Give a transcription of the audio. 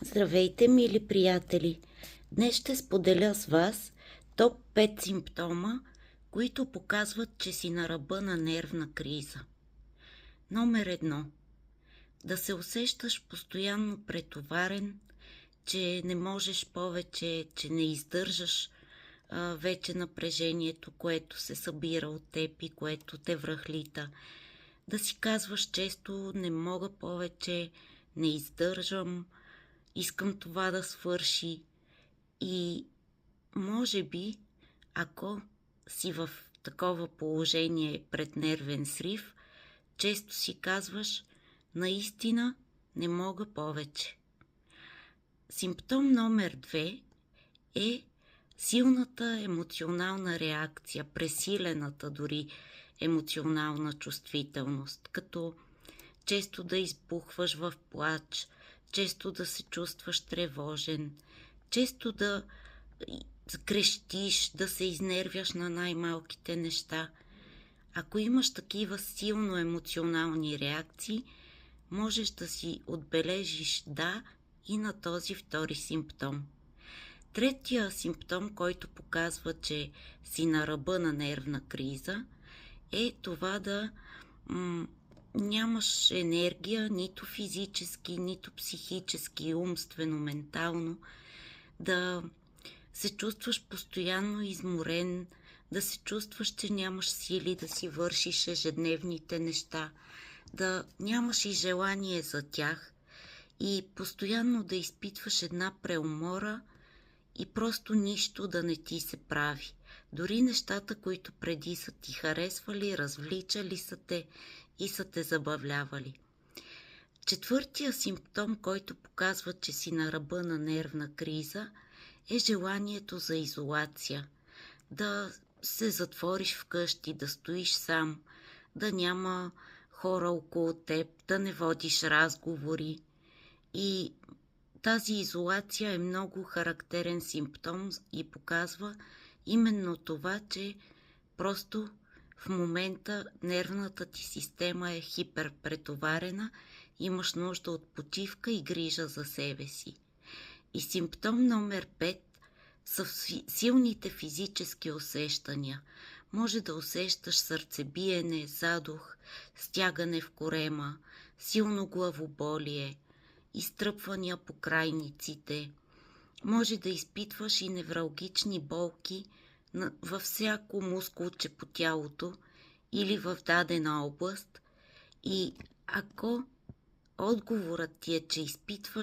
Здравейте, мили приятели! Днес ще споделя с вас топ 5 симптома, които показват, че си на ръба на нервна криза. Номер 1. Да се усещаш постоянно претоварен, че не можеш повече, че не издържаш вече напрежението, което се събира от теб и което те връхлита. Да си казваш често: не мога повече, не издържам, искам това да свърши. И може би, ако си в такова положение пред нервен срив, често си казваш: наистина не мога повече. Симптом номер 2 е силната емоционална реакция, пресилената дори емоционална чувствителност, като често да избухваш в плач, често да се чувстваш тревожен, често да крещиш, да се изнервяш на най-малките неща. Ако имаш такива силно емоционални реакции, можеш да си отбележиш да и на този втори симптом. Третия симптом, който показва, че си на ръба на нервна криза, е това да нямаш енергия, нито физически, нито психически, умствено, ментално, да се чувстваш постоянно изморен, да се чувстваш, че нямаш сили да си вършиш ежедневните неща, да нямаш и желание за тях и постоянно да изпитваш една преумора и просто нищо да не ти се прави. Дори нещата, които преди са ти харесвали, развличали са те и са те забавлявали. Четвъртия симптом, който показва, че си на ръба на нервна криза, е желанието за изолация. Да се затвориш вкъщи, да стоиш сам, да няма хора около теб, да не водиш разговори. И тази изолация е много характерен симптом и показва именно това, че просто в момента нервната ти система е хиперпретоварена, имаш нужда от почивка и грижа за себе си. И симптом номер 5 са силните физически усещания. Може да усещаш сърцебиене, задух, стягане в корема, силно главоболие, изтръпвания по крайниците. Може да изпитваш и невралгични болки във всяко мускулче по тялото или в дадена област. И ако отговорът ти е, че изпитваш